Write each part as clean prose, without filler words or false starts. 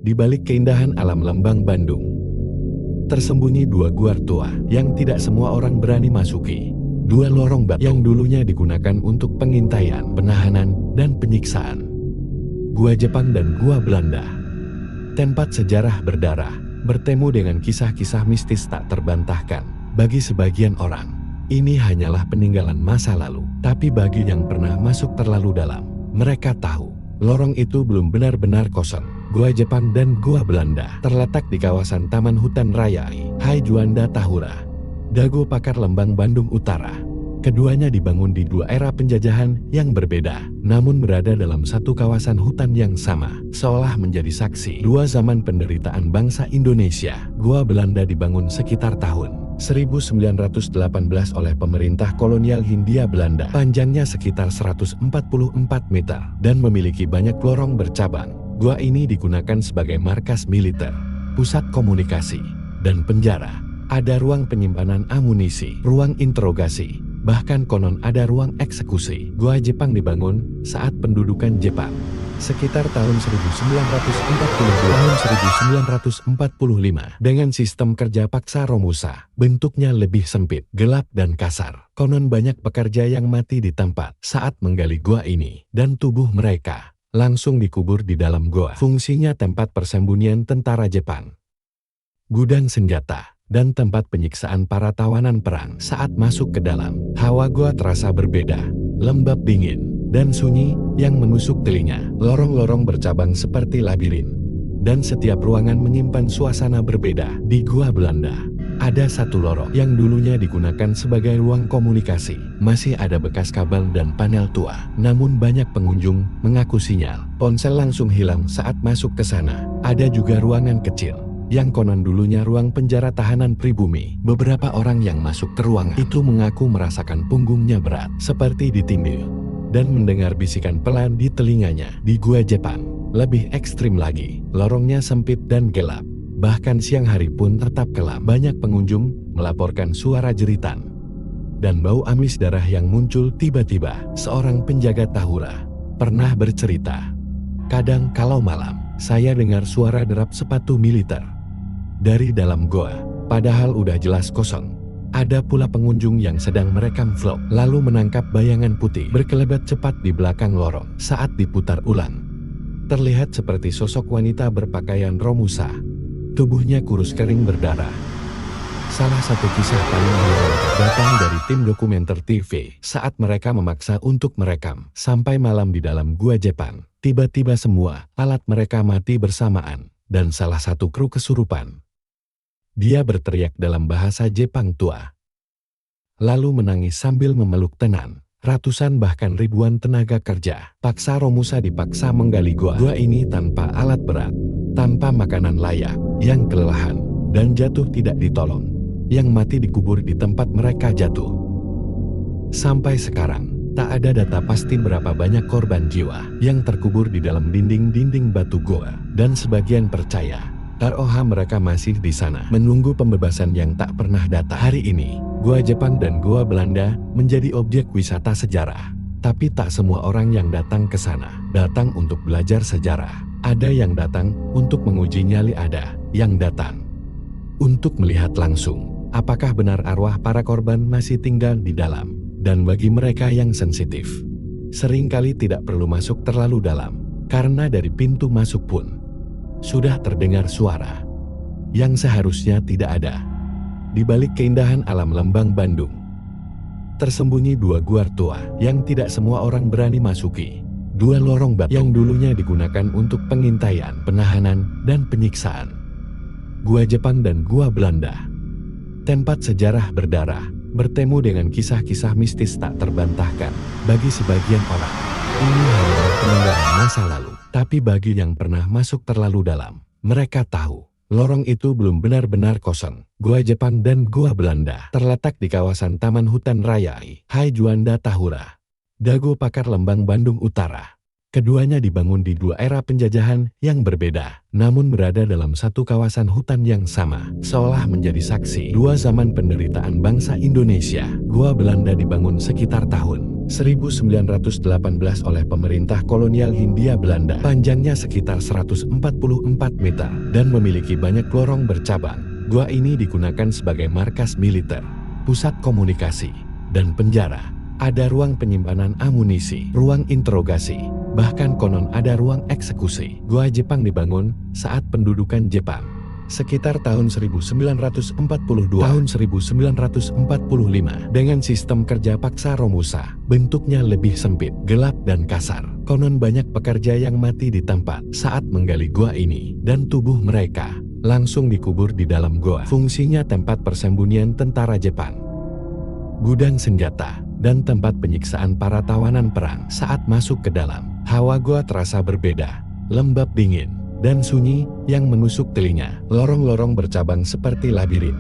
Di balik keindahan alam Lembang, Bandung, tersembunyi dua gua tua yang tidak semua orang berani masuki. Dua lorong batu yang dulunya digunakan untuk pengintaian, penahanan, dan penyiksaan. Gua Jepang dan Gua Belanda. Tempat sejarah berdarah, bertemu dengan kisah-kisah mistis tak terbantahkan. Bagi sebagian orang, ini hanyalah peninggalan masa lalu. Tapi bagi yang pernah masuk terlalu dalam, mereka tahu lorong itu belum benar-benar kosong. Gua Jepang dan Gua Belanda terletak di kawasan Taman Hutan Raya Hai Juanda Tahura, Dago Pakar, Lembang, Bandung Utara. Keduanya dibangun di dua era penjajahan yang berbeda, namun berada dalam satu kawasan hutan yang sama, seolah menjadi saksi dua zaman penderitaan bangsa Indonesia. Gua Belanda dibangun sekitar tahun 1918 oleh pemerintah kolonial Hindia Belanda. Panjangnya sekitar 144 meter dan memiliki banyak lorong bercabang. Gua ini digunakan sebagai markas militer, pusat komunikasi, dan penjara. Ada ruang penyimpanan amunisi, ruang interogasi, bahkan konon ada ruang eksekusi. Gua Jepang dibangun saat pendudukan Jepang sekitar tahun 1945 dengan sistem kerja paksa Romusa. Bentuknya lebih sempit, gelap, dan kasar. Konon banyak pekerja yang mati di tempat saat menggali gua ini, dan tubuh mereka langsung dikubur di dalam gua. Fungsinya tempat persembunyian tentara Jepang, gudang senjata, dan tempat penyiksaan para tawanan perang. Saat masuk ke dalam, hawa gua terasa berbeda, lembab, dingin, dan sunyi yang menusuk telinga. Lorong-lorong bercabang seperti labirin, dan setiap ruangan menyimpan suasana berbeda. Di Gua Belanda, ada satu lorong yang dulunya digunakan sebagai ruang komunikasi. Masih ada bekas kabel dan panel tua, namun banyak pengunjung mengaku sinyal ponsel langsung hilang saat masuk ke sana. Ada juga ruangan kecil yang konon dulunya ruang penjara tahanan pribumi. Beberapa orang yang masuk ke ruangan itu mengaku merasakan punggungnya berat, seperti ditindih, dan mendengar bisikan pelan di telinganya. Di Gua Jepang, lebih ekstrim lagi. Lorongnya sempit dan gelap. Bahkan siang hari pun tetap kelam. Banyak pengunjung melaporkan suara jeritan dan bau amis darah yang muncul tiba-tiba. Seorang penjaga Tahura pernah bercerita, "Kadang kalau malam, saya dengar suara derap sepatu militer dari dalam goa, padahal udah jelas kosong." Ada pula pengunjung yang sedang merekam vlog, lalu menangkap bayangan putih berkelebat cepat di belakang lorong. Saat diputar ulang, terlihat seperti sosok wanita berpakaian Romusa. Tubuhnya kurus kering berdarah. Salah satu kisah paling menyenangkan datang dari tim dokumenter TV saat mereka memaksa untuk merekam sampai malam di dalam Gua Jepang. Tiba-tiba semua alat mereka mati bersamaan, dan salah satu kru kesurupan. Dia berteriak dalam bahasa Jepang tua, lalu menangis sambil memeluk tenan. Ratusan bahkan ribuan tenaga kerja paksa Romusa dipaksa menggali gua ini tanpa alat berat, tanpa makanan layak, yang kelelahan dan jatuh tidak ditolong, yang mati dikubur di tempat mereka jatuh. Sampai sekarang, tak ada data pasti berapa banyak korban jiwa yang terkubur di dalam dinding-dinding batu goa, dan sebagian percaya taruhlah mereka masih di sana menunggu pembebasan yang tak pernah datang. Hari ini, Gua Jepang dan Gua Belanda menjadi objek wisata sejarah. Tapi tak semua orang yang datang ke sana datang untuk belajar sejarah. Ada yang datang untuk menguji nyali, ada yang datang untuk melihat langsung apakah benar arwah para korban masih tinggal di dalam. Dan bagi mereka yang sensitif, seringkali tidak perlu masuk terlalu dalam, karena dari pintu masuk pun sudah terdengar suara yang seharusnya tidak ada. Di balik keindahan alam Lembang, Bandung, tersembunyi dua gua tua yang tidak semua orang berani masuki. Dua lorong batu yang dulunya digunakan untuk pengintaian, penahanan, dan penyiksaan. Gua Jepang dan Gua Belanda. Tempat sejarah berdarah, bertemu dengan kisah-kisah mistis tak terbantahkan. Bagi sebagian orang, ini hanyalah peninggalan masa lalu. Tapi bagi yang pernah masuk terlalu dalam, mereka tahu lorong itu belum benar-benar kosong. Gua Jepang dan Gua Belanda terletak di kawasan Taman Hutan Raya Hai Juanda Tahura, Dago Pakar, Lembang, Bandung Utara. Keduanya dibangun di dua era penjajahan yang berbeda, namun berada dalam satu kawasan hutan yang sama, seolah menjadi saksi dua zaman penderitaan bangsa Indonesia. Gua Belanda dibangun sekitar tahun 1918 oleh pemerintah kolonial Hindia Belanda. Panjangnya sekitar 144 meter dan memiliki banyak lorong bercabang. Gua ini digunakan sebagai markas militer, pusat komunikasi, dan penjara. Ada ruang penyimpanan amunisi, ruang interogasi, bahkan konon ada ruang eksekusi. Gua Jepang dibangun saat pendudukan Jepang sekitar tahun 1942 tahun 1945 dengan sistem kerja paksa Romusa. Bentuknya lebih sempit, gelap dan kasar. Konon banyak pekerja yang mati di tempat saat menggali gua ini dan tubuh mereka langsung dikubur di dalam gua. Fungsinya tempat persembunyian tentara Jepang, gudang senjata, dan tempat penyiksaan para tawanan perang. Saat masuk ke dalam, hawa gua terasa berbeda, lembab dingin, dan sunyi yang menusuk telinga. Lorong-lorong bercabang seperti labirin,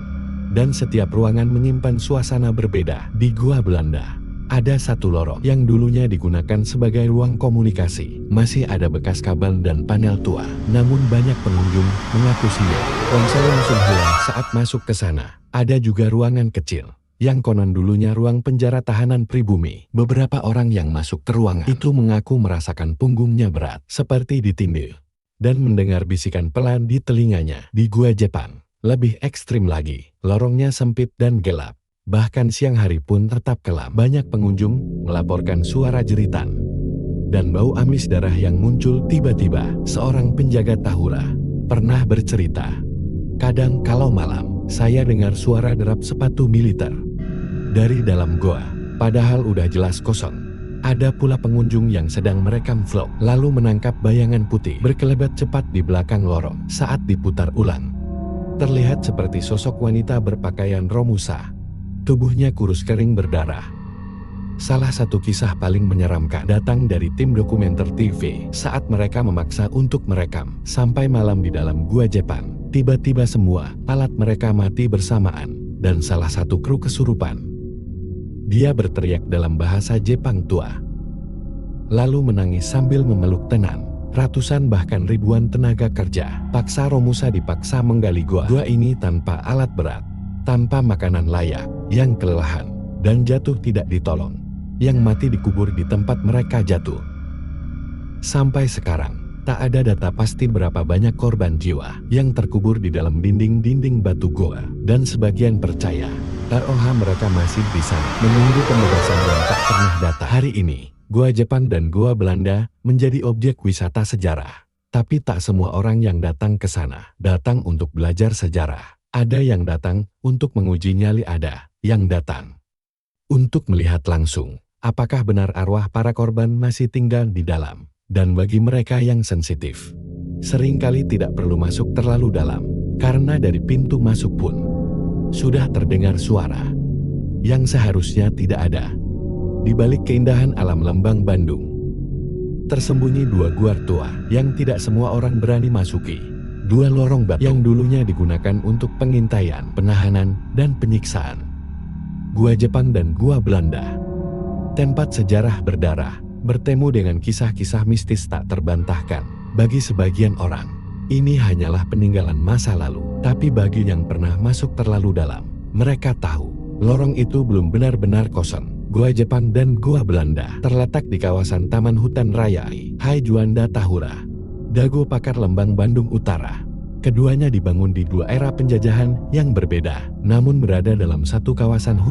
dan setiap ruangan menyimpan suasana berbeda. Di gua Belanda, ada satu lorong yang dulunya digunakan sebagai ruang komunikasi. Masih ada bekas kabel dan panel tua, namun banyak pengunjung mengaku sial. Ponsel langsung hilang saat masuk ke sana. Ada juga ruangan kecil yang konon dulunya ruang penjara tahanan pribumi. Beberapa orang yang masuk ke ruangan itu mengaku merasakan punggungnya berat, seperti ditindih, dan mendengar bisikan pelan di telinganya. Di gua Jepang lebih ekstrim lagi, lorongnya sempit dan gelap. Bahkan siang hari pun tetap kelam. Banyak pengunjung melaporkan suara jeritan dan bau amis darah yang muncul tiba-tiba. Seorang penjaga Tahura pernah bercerita, "Kadang kalau malam, saya dengar suara derap sepatu militer dari dalam goa, padahal udah jelas kosong." Ada pula pengunjung yang sedang merekam vlog, lalu menangkap bayangan putih berkelebat cepat di belakang lorong. Saat diputar ulang, terlihat seperti sosok wanita berpakaian Romusa. Tubuhnya kurus kering berdarah. Salah satu kisah paling menyeramkan datang dari tim dokumenter TV saat mereka memaksa untuk merekam sampai malam di dalam gua Jepang. Tiba-tiba semua alat mereka mati bersamaan dan salah satu kru kesurupan. Dia berteriak dalam bahasa Jepang tua, lalu menangis sambil memeluk tenang. Ratusan bahkan ribuan tenaga kerja paksa Romusa dipaksa menggali gua ini tanpa alat berat, tanpa makanan layak, yang kelelahan dan jatuh tidak ditolong. Yang mati dikubur di tempat mereka jatuh. Sampai sekarang, tak ada data pasti berapa banyak korban jiwa yang terkubur di dalam dinding-dinding batu goa, dan sebagian percaya ROH mereka masih di sana menunggu pembebasan yang tak pernah datang. Hari ini, gua Jepang dan gua Belanda menjadi objek wisata sejarah. Tapi tak semua orang yang datang ke sana datang untuk belajar sejarah. Ada yang datang untuk menguji nyali, ada yang datang untuk melihat langsung apakah benar arwah para korban masih tinggal di dalam. Dan bagi mereka yang sensitif, seringkali tidak perlu masuk terlalu dalam, karena dari pintu masuk pun sudah terdengar suara yang seharusnya tidak ada. Di balik keindahan alam Lembang, Bandung, tersembunyi dua gua tua yang tidak semua orang berani masuki. Dua lorong batu yang dulunya digunakan untuk pengintaian, penahanan, dan penyiksaan. Gua Jepang dan gua Belanda, tempat sejarah berdarah, bertemu dengan kisah-kisah mistis tak terbantahkan. Bagi sebagian orang, ini hanyalah peninggalan masa lalu. Tapi bagi yang pernah masuk terlalu dalam, mereka tahu lorong itu belum benar-benar kosong. Gua Jepang dan gua Belanda terletak di kawasan Taman Hutan Raya Hai Juanda Tahura, Dago Pakar, Lembang, Bandung Utara. Keduanya dibangun di dua era penjajahan yang berbeda, namun berada dalam satu kawasan hutan.